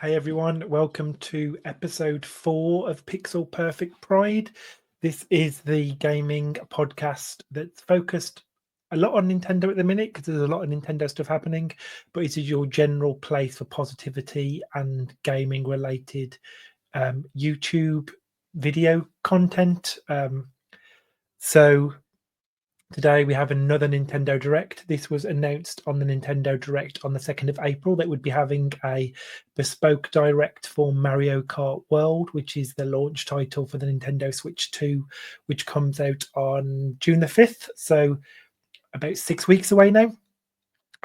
Hey everyone, welcome to episode 4 of Pixel Perfect Pride. This is the gaming podcast that's focused a lot on Nintendo at the minute because there's a lot of Nintendo stuff happening, but it is your general place for positivity and gaming related YouTube video content. So today we have another Nintendo Direct. This was announced on the Nintendo Direct on the 2nd of April that would be having a bespoke Direct for Mario Kart World, which is the launch title for the Nintendo Switch 2, which comes out on June the 5th. So about 6 weeks away now.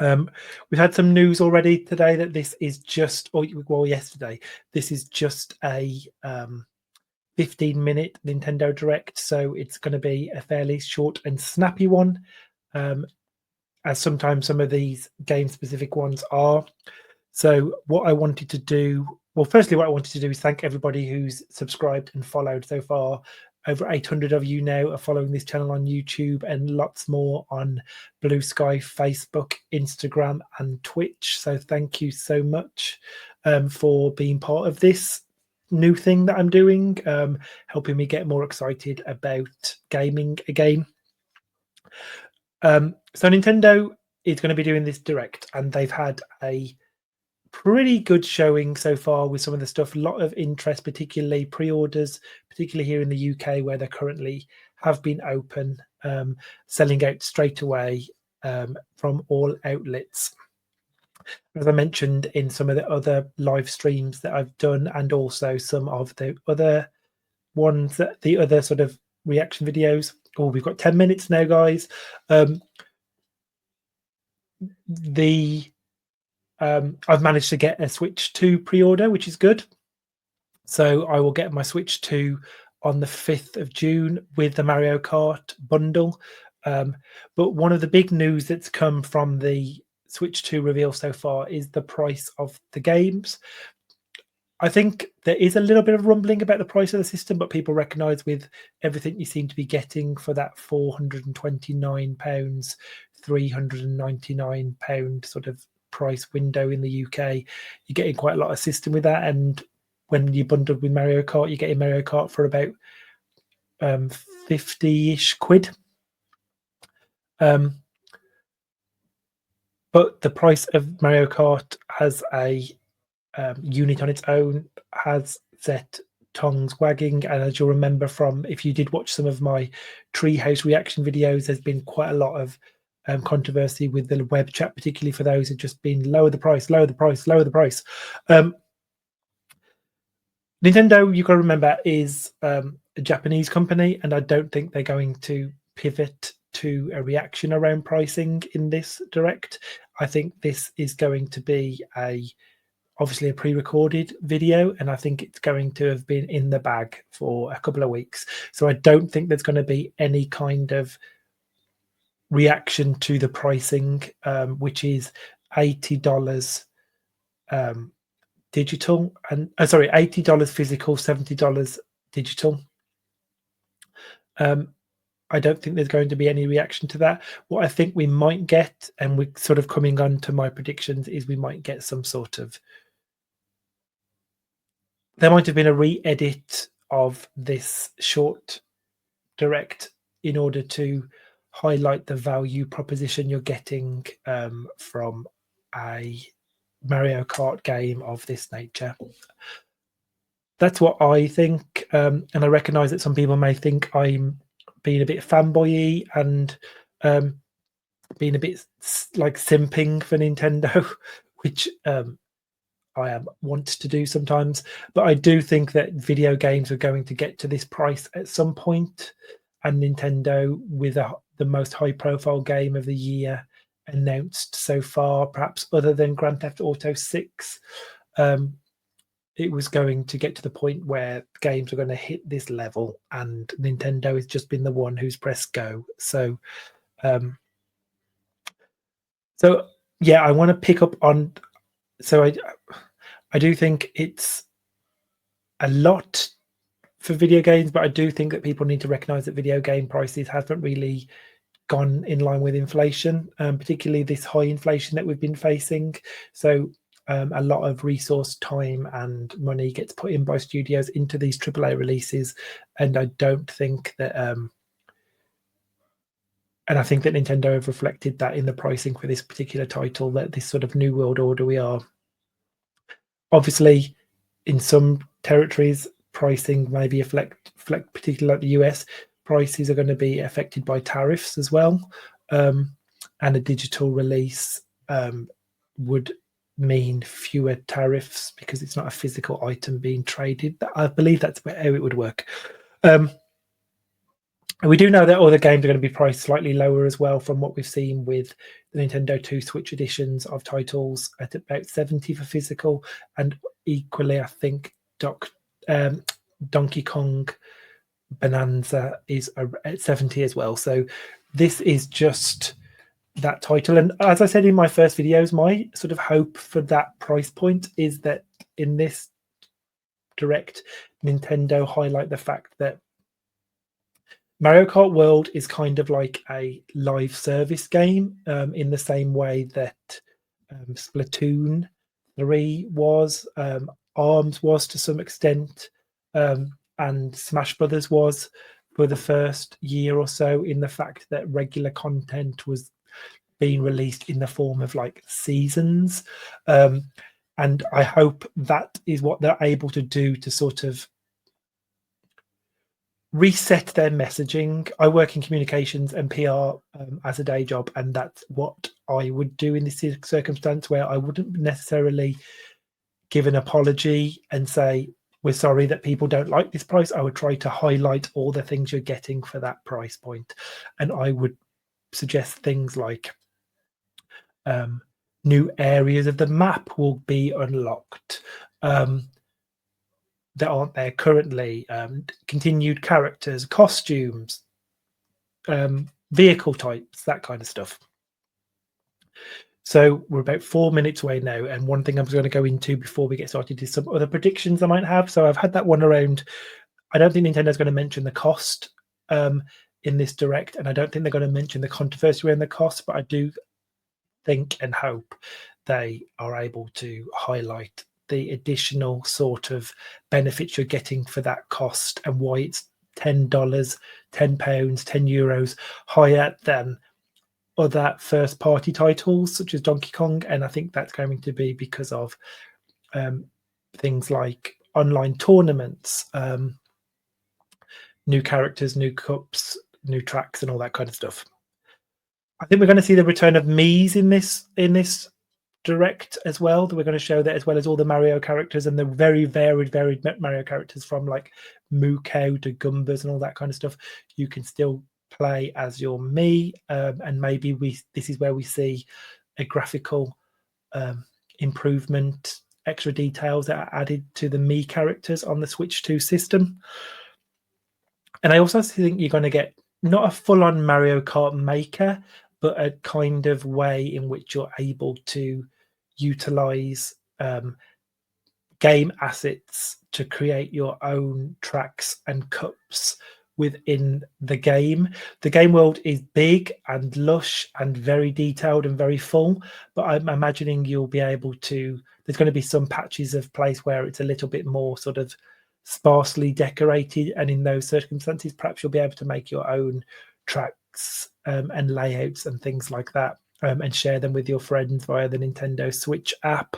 We've had some news already today that this is just, yesterday, this is just a 15-minute Nintendo Direct, so it's going to be a fairly short and snappy one, as sometimes some of these game-specific ones are. So what I wanted to do, firstly, what I wanted to do is thank everybody who's subscribed and followed so far. Over 800 of you now are following this channel on YouTube and lots more on Blue Sky, Facebook, Instagram, and Twitch. So thank you so much for being part of this new thing that I'm doing, helping me get more excited about gaming again. So Nintendo is going to be doing this Direct, and they've had a pretty good showing so far with some of the stuff. A lot of interest, particularly pre-orders, particularly here in the UK where they currently have been open, selling out straight away from all outlets. As I mentioned in some of the other live streams that I've done, and also some of the other ones, that the other sort of reaction videos. Oh, we've got 10 minutes now, guys. I've managed to get a Switch 2 pre-order, which is good. So I will get my Switch 2 on the 5th of June with the Mario Kart bundle. But one of the big news that's come from the Switch 2 reveal so far is the price of the games. I think there is a little bit of rumbling about the price of the system, but people recognise with everything you seem to be getting for that £429, £399 sort of price window in the UK, you're getting quite a lot of system with that. And when you bundled with Mario Kart, you're getting Mario Kart for about 50-ish quid. But the price of Mario Kart as a unit on its own has set tongues wagging. And as you'll remember from, if you did watch some of my Treehouse reaction videos, there's been quite a lot of controversy with the web chat, particularly for those who've just been lower the price, lower the price, lower the price. Nintendo, you've got to remember, is a Japanese company, and I don't think they're going to pivot to a reaction around pricing in this Direct. I think this is going to be obviously a pre-recorded video, and I think it's going to have been in the bag for a couple of weeks. So I don't think there's going to be any kind of reaction to the pricing, which is $80 digital, and $80 physical, $70 digital. I don't think there's going to be any reaction to that. What I think we might get, and we're sort of coming on to my predictions, is we might get some sort of, there might have been a re-edit of this short Direct in order to highlight the value proposition you're getting from a Mario Kart game of this nature. That's what I think, and I recognise that some people may think I'm being a bit fanboy-y and being a bit like simping for Nintendo, which I want to do sometimes. But I do think that video games are going to get to this price at some point, and Nintendo, with the most high-profile game of the year announced so far, perhaps other than Grand Theft Auto 6, it was going to get to the point where games are going to hit this level, and Nintendo has just been the one who's pressed go. So yeah, I want to pick up on. So I do think it's a lot for video games, but I do think that people need to recognize that video game prices haven't really gone in line with inflation, particularly this high inflation that we've been facing. So a lot of resource, time, and money gets put in by studios into these AAA releases, and I don't think that. And I think that Nintendo have reflected that in the pricing for this particular title, that this sort of new world order we are. Obviously, in some territories, pricing may be particularly like the US, prices are going to be affected by tariffs as well. And a digital release would mean fewer tariffs because it's not a physical item being traded. I believe that's how it would work. And we do know that all the games are going to be priced slightly lower as well from what we've seen with the Nintendo 2 Switch editions of titles at about 70 for physical, and equally, I think Donkey Kong Bonanza is at 70 as well. So this is just that title. And as I said in my first videos, my sort of hope for that price point is that in this Direct, Nintendo highlight the fact that Mario Kart World is kind of like a live service game in the same way that Splatoon 3 was, ARMS was to some extent, and Smash Brothers was for the first year or so, in the fact that regular content was being released in the form of like seasons. And I hope that is what they're able to do to sort of reset their messaging. I work in communications and PR as a day job, and that's what I would do in this circumstance, where I wouldn't necessarily give an apology and say, we're sorry that people don't like this price. I would try to highlight all the things you're getting for that price point. And I would suggest things like new areas of the map will be unlocked that aren't there currently, continued characters, costumes, vehicle types, that kind of stuff. So we're about 4 minutes away now, and one thing I'm going to go into before we get started is some other predictions I might have. So I've had that one around. I don't think Nintendo's going to mention the cost in this Direct, and I don't think they're going to mention the controversy around the cost, but I do think and hope they are able to highlight the additional sort of benefits you're getting for that cost, and why it's $10, £10, €10 higher than other first party titles such as Donkey Kong. And I think that's going to be because of things like online tournaments, new characters, new cups, new tracks, and all that kind of stuff. I think we're going to see the return of Mii's in this Direct as well. That we're going to show that, as well as all the Mario characters and the very varied Mario characters, from like Muko to Gumbas and all that kind of stuff. You can still play as your Mii, and maybe this is where we see a graphical improvement, extra details that are added to the Mii characters on the Switch 2 system. And I also think you're going to get not a full-on Mario Kart Maker, but a kind of way in which you're able to utilize game assets to create your own tracks and cups within the game. The game world is big and lush and very detailed and very full, but I'm imagining you'll be able to, there's going to be some patches of place where it's a little bit more sort of sparsely decorated, and in those circumstances perhaps you'll be able to make your own tracks and layouts and things like that, and share them with your friends via the Nintendo Switch app,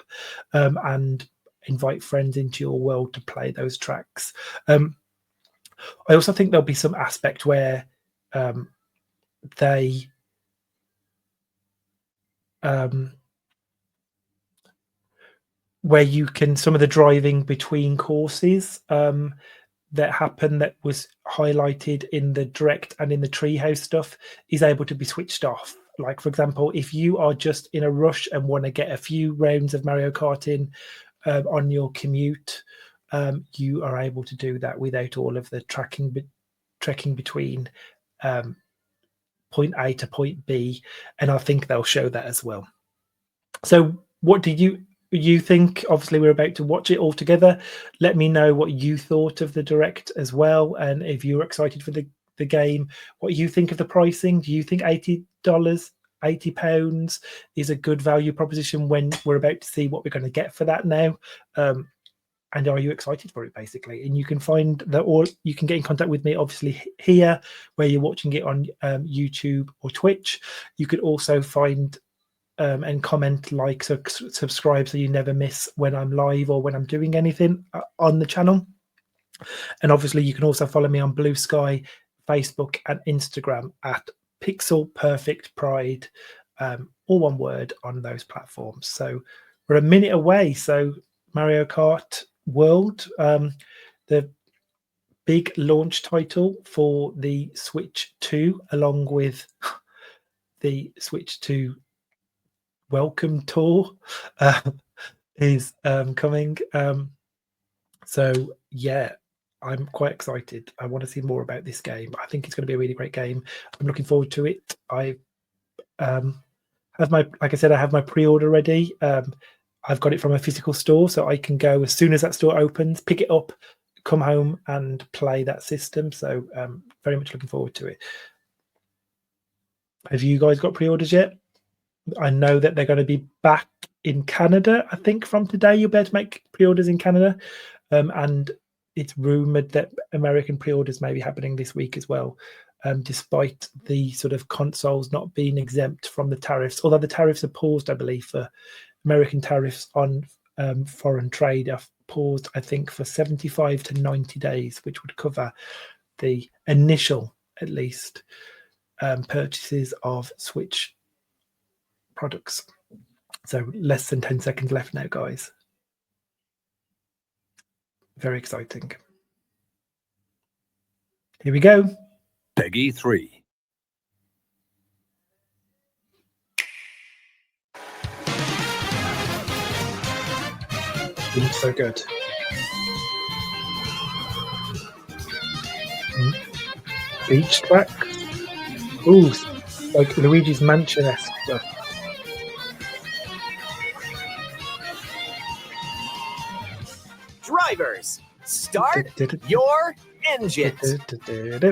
and invite friends into your world to play those tracks. I also think there'll be some aspect where they where you can, some of the driving between courses that happen, that was highlighted in the Direct and in the Treehouse stuff, is able to be switched off. Like, for example, if you are just in a rush and want to get a few rounds of Mario Kart in on your commute, you are able to do that without all of the trekking between point A to point B, and I think they'll show that as well. So what do you think? Obviously we're about to watch it all together. Let me know what you thought of the Direct as well, and if you're excited for the game, what you think of the pricing. Do you think $80 £80 is a good value proposition when we're about to see what we're going to get for that now. And are you excited for it, basically? And you can find that, or you can get in contact with me, obviously, here, where you're watching it on YouTube or Twitch. You could also find and comment, like, subscribe, so you never miss when I'm live or when I'm doing anything on the channel. And obviously, you can also follow me on Blue Sky, Facebook, and Instagram at Pixel Perfect Pride, all one word on those platforms. So we're a minute away. So Mario Kart World, the big launch title for the Switch 2, along with the Switch 2 welcome tour, is coming. So yeah, I'm quite excited. I want to see more about this game. I think it's going to be a really great game. I'm looking forward to it. I have my, like I said, I have my pre-order ready. I've got it from a physical store, so I can go as soon as that store opens, pick it up, come home and play that system. So very much looking forward to it. Have you guys got pre-orders yet? I know that they're going to be back in Canada. I think from today you'll be able to make pre-orders in Canada. And it's rumoured that American pre-orders may be happening this week as well, despite the sort of consoles not being exempt from the tariffs. Although the tariffs are paused, I believe, for American tariffs on foreign trade are paused, I think, for 75 to 90 days, which would cover the initial, at least, purchases of Switch products. So less than 10 seconds left now, guys. Very exciting. Here we go. Peggy 3. Looks so good. Beach track. Ooh, like Luigi's Mansion-esque stuff. Drivers, start your engines.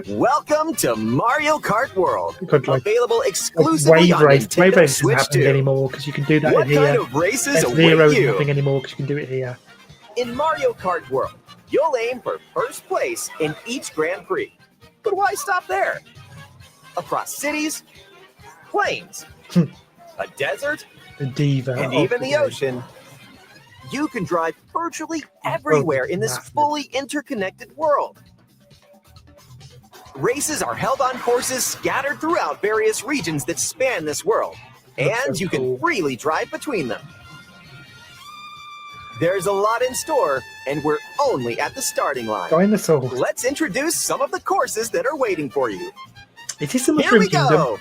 Welcome to Mario Kart World. Available exclusively on Nintendo Wave race Switch isn't happening 2. anymore because you can do that What in here. kind of races F-Zero await is you? nothing anymore because you can do it here. In Mario Kart World, you'll aim for first place in each Grand Prix. But why stop there? Across cities, plains, a desert, The diva. and even the ocean, you can drive virtually everywhere in this fully interconnected world. Races are held on courses scattered throughout various regions that span this world, and you can freely drive between them. There's a lot in store, and we're only at the starting line. Dinosaurs. Let's introduce some of the courses that are waiting for you. Is this the Here Mushroom we Kingdom? go!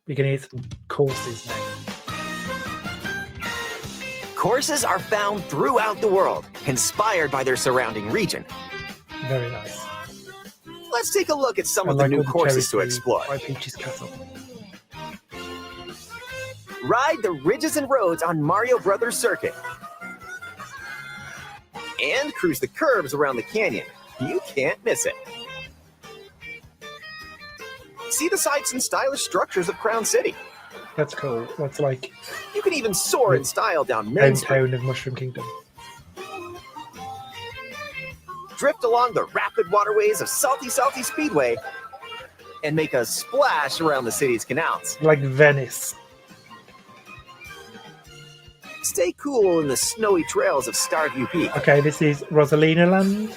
We're going to get some courses now. Courses are found throughout the world, inspired by their surrounding region. Very nice. Let's take a look at some of I the new all the courses to cherries explore. by Peach's Castle. Ride the ridges and roads on Mario Brothers Circuit. And cruise the curves around the canyon. You can't miss it. See the sights and stylish structures of Crown City. That's cool. That's like You can even soar in style down Main Street. hometown of Mushroom Kingdom. Drift along the rapid waterways of Salty Speedway and make a splash around the city's canals. Like Venice. Stay cool in the snowy trails of Starview Peak. Okay, this is Rosalina Land.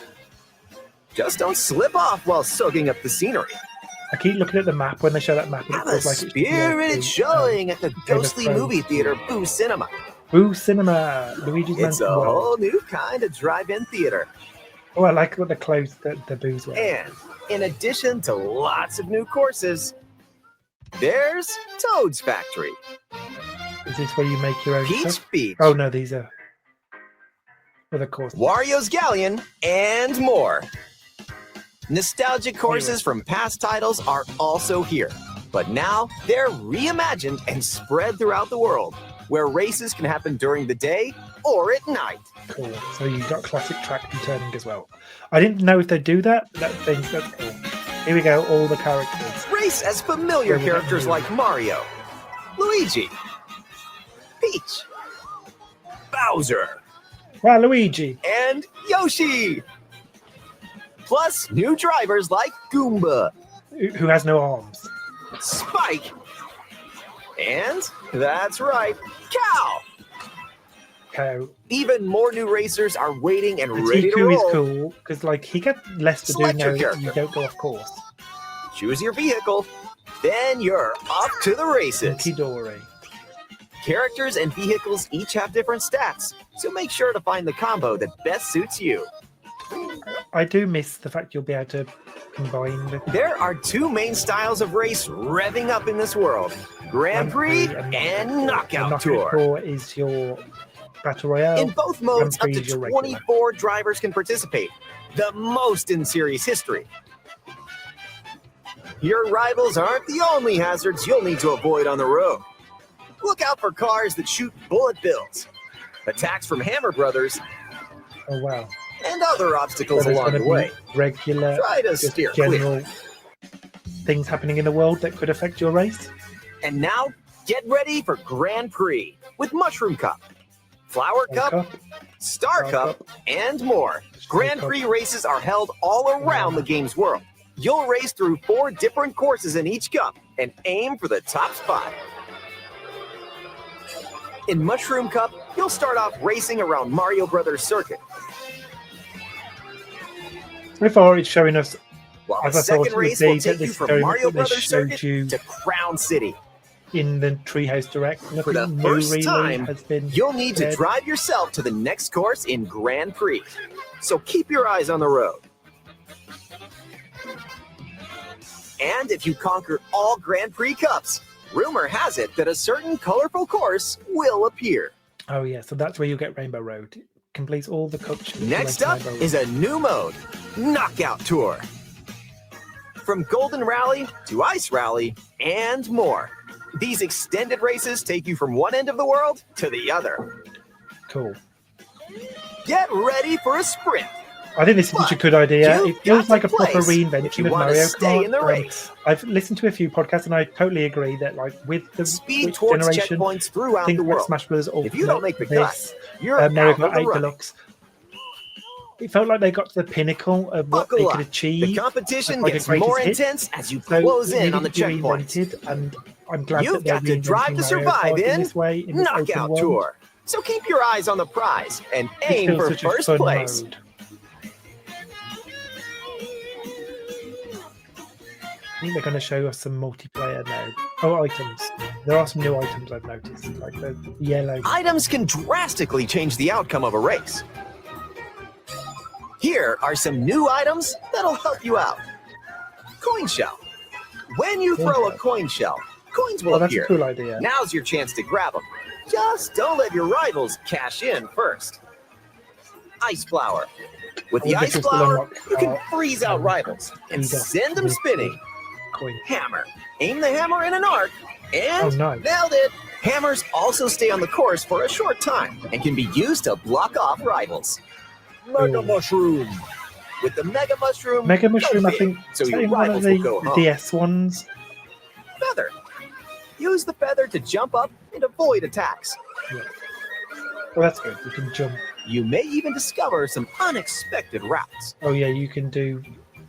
Just don't slip off while soaking up the scenery. I keep looking at the map when they show that map. And Have it a feels like it's spirited showing at the ghostly Thrones. movie theater Boo Cinema. Boo Cinema, Luigi's It's Mansion a World. whole new kind of drive-in theater. Oh, I like what they closed the booze were. And in addition to lots of new courses, there's Toad's Factory, Is this where you make your own Peach stuff? Beach, Oh no, these are other courses. Wario's Galleon, and more. Nostalgic courses from past titles are also here, but now they're reimagined and spread throughout the world, where races can happen during the day or at night. Cool. So you've got classic track and turning as well. I didn't know if they do that. That's cool. Here we go. All the characters. Race as familiar characters like Mario, Luigi, Peach, Bowser, Waluigi. and Yoshi. Plus, new drivers like Goomba, Who has no arms. Spike, and that's right, Cow. Cow. Even more new racers are waiting and The ready to Tiku is roll. cool because like he got less to Select do your now. character. You don't go off course. Choose your vehicle, then you're off to the races. Kidori. Characters and vehicles each have different stats, so make sure to find the combo that best suits you. I do miss the fact you'll be able to combine the There are two main styles of race revving up in this world: Grand Prix and Knockout Tour. Tour is your battle royale. In both modes, up Grand Prix to is your regular. 24 drivers can participate, the most in series history. Your rivals aren't the only hazards you'll need to avoid on the road. Look out for cars that shoot bullet bills, attacks from Hammer Brothers, Oh wow! and other obstacles So there's along gonna the be way. regular, Try to just steer general clear. things happening in the world that could affect your race. And now, get ready for Grand Prix with Mushroom Cup, Flower Cup, Star Star Cup, Cup. and more. Star Grand Cup. Prix races are held all around the game's world. You'll race through 4 different courses in each cup and aim for the top spot. In Mushroom Cup, you'll start off racing around Mario Brothers Circuit, So far, it's showing us while as the I thought second it would race be will that take you this from very much Mario what they Brothers showed Circuit you to Crown City. in the Treehouse Direct. For the Nothing first new really time, has been. You'll need to said. drive yourself to the next course in Grand Prix. So keep your eyes on the road. And if you conquer all Grand Prix Cups, rumor has it that a certain colorful course will appear. Oh yeah, so that's where you get Rainbow Road. It completes all the cups. Next up is a new mode, Knockout Tour. From Golden Rally to Ice Rally and more. These extended races take you from one end of the world to the other. Cool. Get ready for a sprint. I think this is such a good idea. You've It feels got like to a proper place if reinvention you of want to Mario stay Kart. in the race. I've listened to a few podcasts and I totally agree that like with the Speed Switch towards generation, checkpoints throughout things the like world. Smash Bros. If you don't make the this, cut, you're Mario out of Kart the 8 run. Deluxe. It felt like they got to the pinnacle of what Buckle they up. could achieve. The competition like a gets greatest more hit. intense as you So close it in on the needed to be checkpoints. reinvented, and I'm glad You've that they're got to drive reinventing to Mario survive Kart in this way in this open Knockout world. Tour. So keep your eyes on the prize and It aim feels for such a first fun place. mode. I think they're going to show us some multiplayer now. Oh, items. There are some new items I've noticed, like the yellow. Items can drastically change the outcome of a race. Here are some new items that'll help you out. Coin shell. When you throw a coin shell, coins will Oh, that's a appear. cool idea. Now's your chance to grab them. Just don't let your rivals cash in first. Ice flower. With the I wonder ice if this will flower, unlock, you can freeze out rivals and speed up send them with spinning. the Coin. Hammer. Aim the hammer in an arc, and Oh, nice. nailed it. Hammers also stay on the course for a short time and can be used to block off rivals. Mega Ooh. Mushroom. With the Mega Mushroom, Mega go Mushroom, I big, think, so is your in one of rivals will the go home. DS ones. Feather. Use the feather to jump up and avoid attacks. Yeah. Well, that's good. You can jump. You may even discover some unexpected routes. Oh yeah, you can do.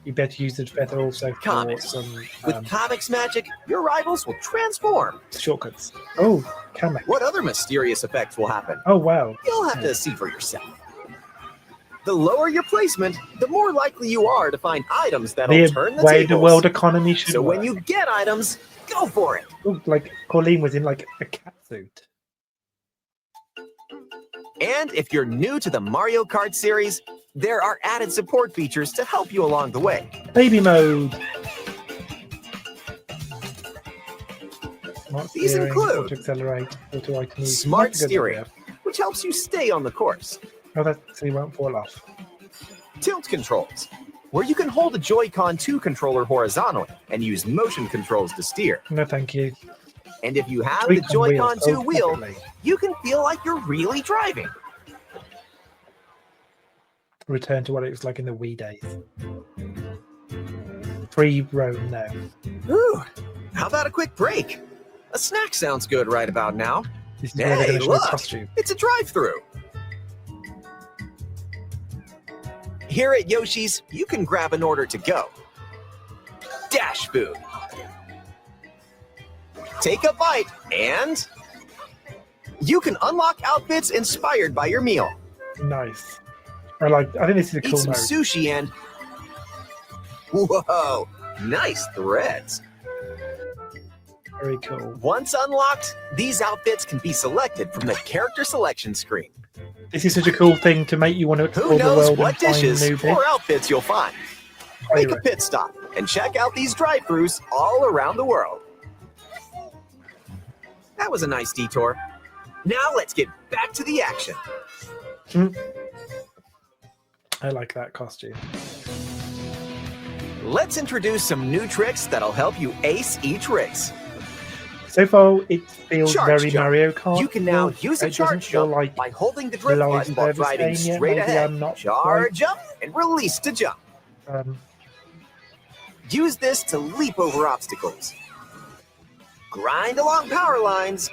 You better use the feather also for Comics. some With Comics magic, your rivals will transform. shortcuts. Oh, Kamek. What other mysterious effects will happen? Oh wow. You'll have to see for yourself. The lower your placement, the more likely you are to find items that'll The turn the way tables. the world economy should So work. when you get items, go for it. Ooh, like Colleen was in like a cat suit. And if you're new to the Mario Kart series, there are added support features to help you along the way. Baby mode. Smart These steering, include auto accelerate, auto item use. smart That's a good steering, idea. which helps you stay on the course. Oh, that so you won't fall off. Tilt controls, where you can hold a Joy-Con 2 controller horizontally and use motion controls to steer. No, thank you. And if you have the Joy-Con Joy-Con wheels. 2 Oh, wheel, definitely. you can feel like you're really driving. Return to what it was like in the Wii days. free roam now. Ooh, how about a quick break? A snack sounds good right about now. This is where they're Hey, going to show look! costume. It's a drive-through. Here at Yoshi's, you can grab an order to go. Dash food. Take a bite and you can unlock outfits inspired by your meal. Nice. I think this is a Eat cool some mode. sushi and whoa, nice threads. Very cool. Once unlocked, these outfits can be selected from the character selection screen. This is such a cool thing to make you want to explore Who the knows world what and find dishes new bits. or outfits you'll find? Make a pit stop and check out these drive-thrus all around the world. That was a nice detour. Now let's get back to the action. I like that costume. Let's introduce some new tricks that'll help you ace each race. So far, it feels Charge very jump. Mario Kart. You can now It use a doesn't charge feel jump like by holding the drift Lies button while Over driving Spain yet. straight Maybe ahead. I'm not Charge up and release to jump. Use this to leap over obstacles. Grind along power lines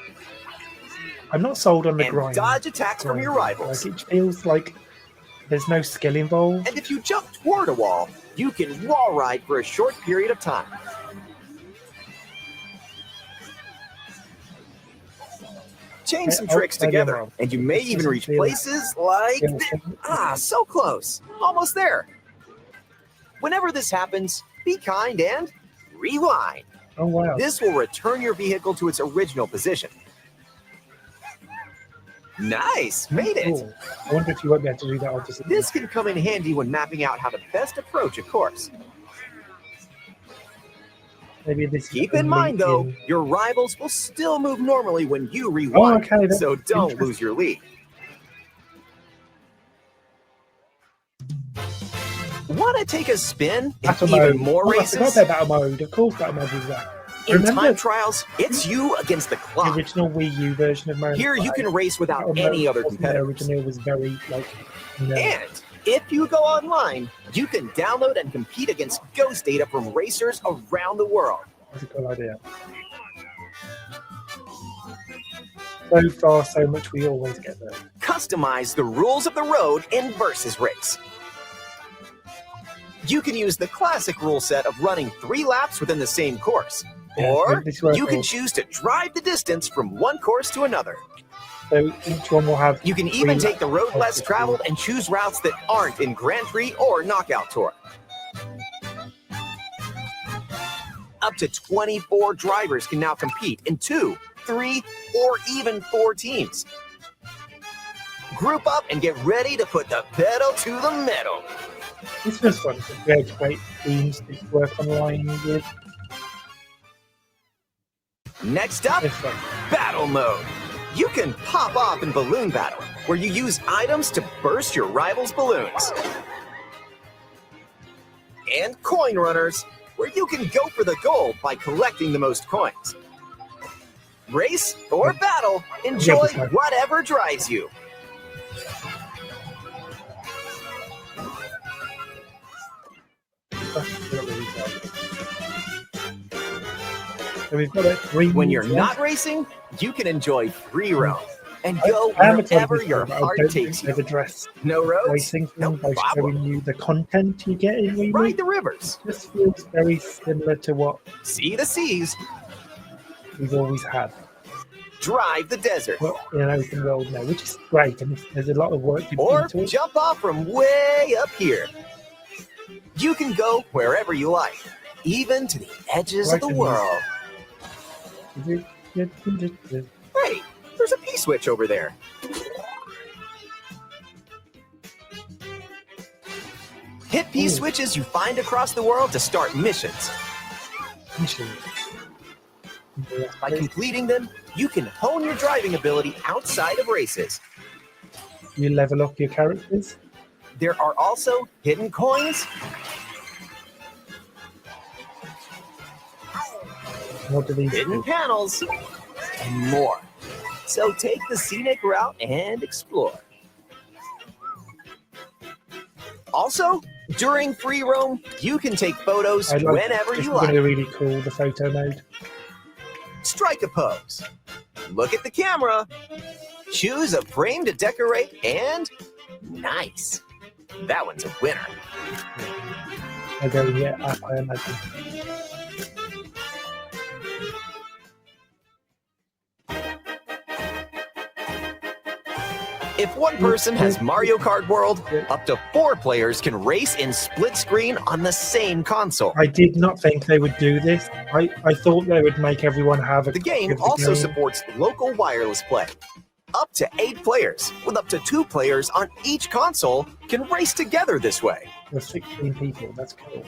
I'm not sold on the and grind. dodge attacks from your rivals. Like, it feels like there's no skill involved. And if you jump toward a wall, you can wall ride for a short period of time. Chain some tricks together, and you may even reach places like so close, almost there. Whenever this happens, be kind and rewind. Oh wow! This will return your vehicle to its original position. Nice, made it. Cool. I wonder if you won't be able to do that. I'll just... This can come in handy when mapping out how to best approach a course. Maybe this. Keep in mind, though, your rivals will still move normally when you rewind, okay, that's so don't lose your lead. Want to take a spin in Battle even mode. more I races? forgot about battle mode. Of course, battle mode is that. In Remember time trials, it's you against the the clock. original Wii U version of Mario? Here you Kart? can race without Battle any mode other wasn't competitors. The original was very like. No. And if you go online, you can download and compete against ghost data from racers around the world. That's a cool idea. So far, so much. We always get there. Customize the rules of the road in Versus Race. You can use the classic rule set of running 3 laps within the same course. Yeah, Or this is where you it can goes. choose to drive the distance from one course to another. So each one will have. You can even 3 take the road less traveled and choose routes that aren't in Grand Prix or Knockout Tour. Up to 24 drivers can now compete in 2, 3, or even 4 teams. Group up and get ready to put the pedal to the metal. This was fun to create great teams to work online with. Next up, This one. Battle Mode. You can pop off in Balloon Battle, where you use items to burst your rivals' balloons. And Coin Runners, where you can go for the gold by collecting the most coins. Race or battle, enjoy whatever drives you. So we've got it. When you're not racing, you can enjoy free roam and go wherever your heart takes you. They've addressed No roads, racing no by problem. showing you the content you get in Wii. Ride the rivers, This feels very similar to what see the seas, we've always had. drive the desert, In an open world now, which is great, and there's a lot of work to or into it. jump off from way up here. You can go wherever you like, even to the edges of the world. Hey, there's a P-switch over there. Hit P-switches you find across the world to start missions. By completing them, you can hone your driving ability outside of races. You level up your characters. There are also hidden coins, What do these hidden do? panels, and more. So take the scenic route and explore. Also, During free roam, you can take photos I like whenever this you is going like. to be really cool, the photo mode. Strike a pose. Look at the camera. Choose a frame to decorate, and nice. That one's a winner. I go, yeah, I imagine. If one person has Mario Kart World, up to 4 players can race in split screen on the same console. I did not think they would do this. I thought they would make everyone have a The copy game of the also game. supports local wireless play. Up to 8 players, with up to 2 players on each console, can race together this way. There's 16 people. That's cool.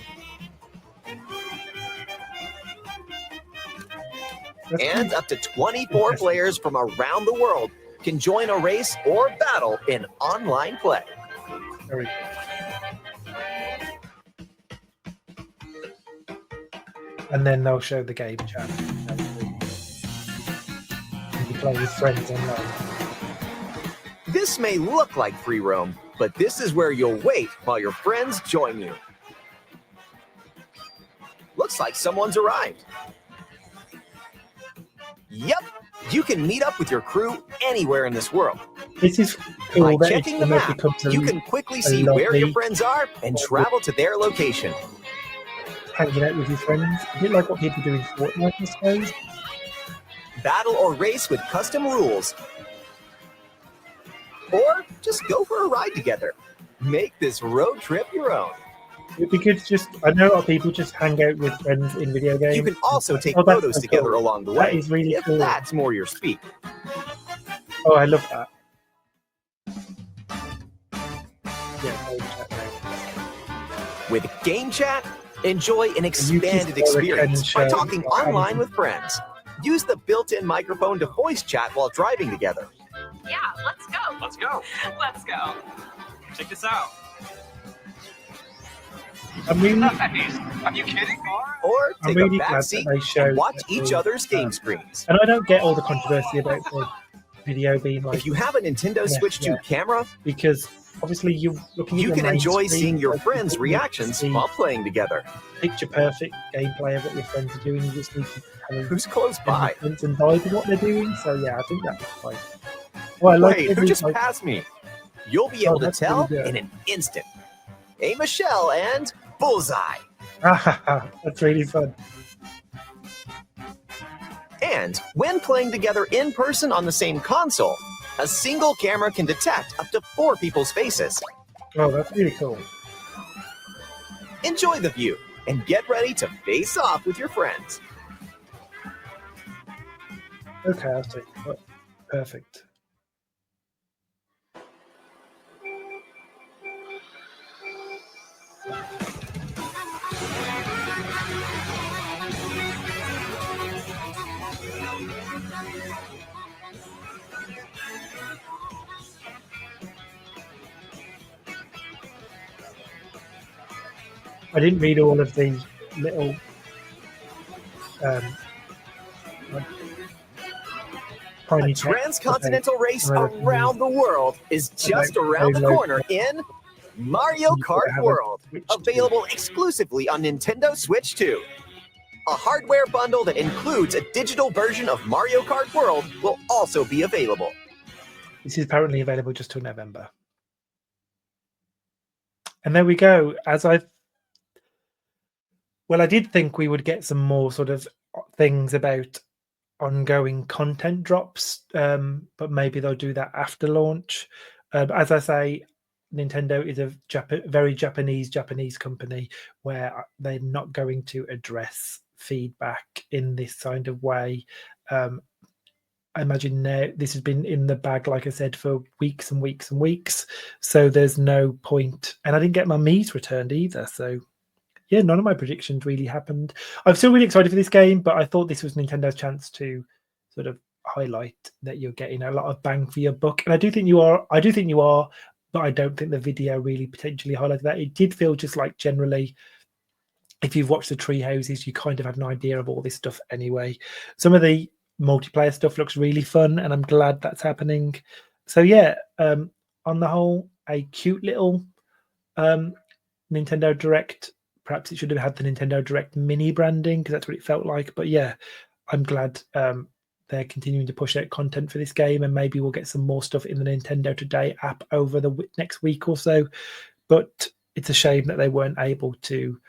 And up to 24 players from around the world can join a race or battle in online play. Very cool. And then they'll show the game chat. And you play with friends online. This may look like free roam, but this is where you'll wait while your friends join you. Looks like someone's arrived. Yep, you can meet up with your crew anywhere in this world. This is cool. By That checking the map, you can quickly see where your friends are and travel to their location. Hanging out with your friends. A bit like what people do in Fortnite, I suppose. Battle or race with custom rules. Or just go for a ride together. Make this road trip your own. It'd be good to just, I know a lot of people just hang out with friends in video games. You can also take that's photos so together cool. along the That way, is really if cool. that's more your speed. Oh, I love that. Yeah, game chat now. With Game Chat, enjoy an expanded You can experience by show talking online with friends. Use the built-in microphone to voice chat while driving together. Yeah, let's go. Let's go. Let's go. Check this out. I'm really, Nice. Are you kidding? Or I'm take really a back glad seat that they showed and watch that each they- other's game screens. and I don't get all the controversy about the video being like, If you have a Nintendo Yeah, Switch 2 yeah. camera, because obviously you're looking at you the can main enjoy screen, seeing your like, friends' you need to reactions see while playing together. picture perfect gameplay of what your friends are doing. You just need to kind of Who's close by? influence and vibe with what they're doing. So yeah, I think that's fine. Well, I like Wait, who every, just like, passed me? You'll be Oh, able to that's tell really good. in an instant. Aim a shell and bullseye. that's really fun. And when playing together in person on the same console, a single camera can detect up to 4 people's faces. Oh, that's really cool. Enjoy the view and get ready to face off with your friends. Okay, I see. Oh, perfect. I didn't read all of the little like, tiny A text transcontinental race about- around the world is just about around the download- corner in Mario You gotta Kart have a World, Switch too. available exclusively on Nintendo Switch 2. A hardware bundle that includes a digital version of Mario Kart World will also be available. This is apparently available just till November. And there we go. I did think we would get some more sort of things about ongoing content drops, but maybe they'll do that after launch. As I say, Nintendo is a very Japanese company where they're not going to address feedback in this kind of way. I imagine this has been in the bag, like I said, for weeks and weeks and weeks. So there's no point. And I didn't get my Mii's returned either. So yeah, none of my predictions really happened. I'm still really excited for this game, but I thought this was Nintendo's chance to sort of highlight that you're getting a lot of bang for your buck. And I do think you are, but I don't think the video really potentially highlighted that. It did feel just like generally, if you've watched the tree houses, you kind of have an idea of all this stuff anyway. Some of the multiplayer stuff looks really fun, and I'm glad that's happening. So yeah, on the whole, a cute little Nintendo Direct. Perhaps it should have had the Nintendo Direct mini branding, because that's what it felt like. But yeah, I'm glad they're continuing to push out content for this game, and maybe we'll get some more stuff in the Nintendo Today app over the next week or so. But it's a shame that they weren't able to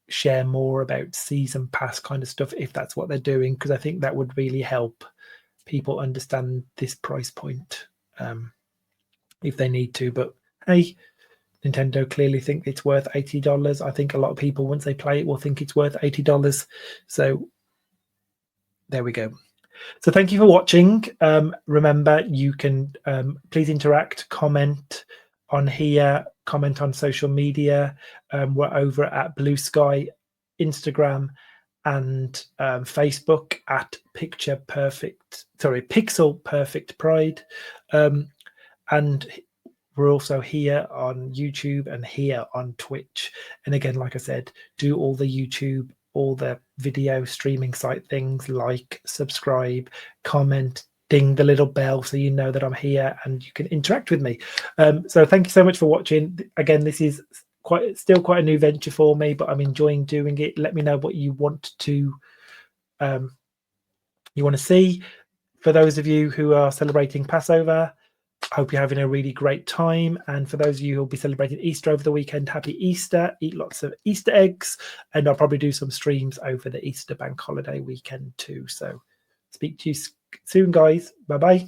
share more about season pass kind of stuff, if that's what they're doing, because I think that would really help people understand this price point if they need to. But hey, Nintendo clearly think it's worth $80. I think a lot of people, once they play it, will think it's worth $80. So there we go. So thank you for watching. Remember, you can please interact, comment on here, comment on social media. We're over at Blue Sky, Instagram, and Facebook at Pixel Perfect Pride. And we're also here on YouTube and here on Twitch. And again, like I said, do all the YouTube, all the video streaming site things, like, subscribe, comment, ding the little bell so you know that I'm here and you can interact with me. So thank you so much for watching. Again, this is still quite a new venture for me, but I'm enjoying doing it. Let me know what you want to see. For those of you who are celebrating Passover, I hope you're having a really great time. And for those of you who'll be celebrating Easter over the weekend, happy Easter. Eat lots of Easter eggs. And I'll probably do some streams over the Easter bank holiday weekend too. So speak to you soon, guys. Bye-bye.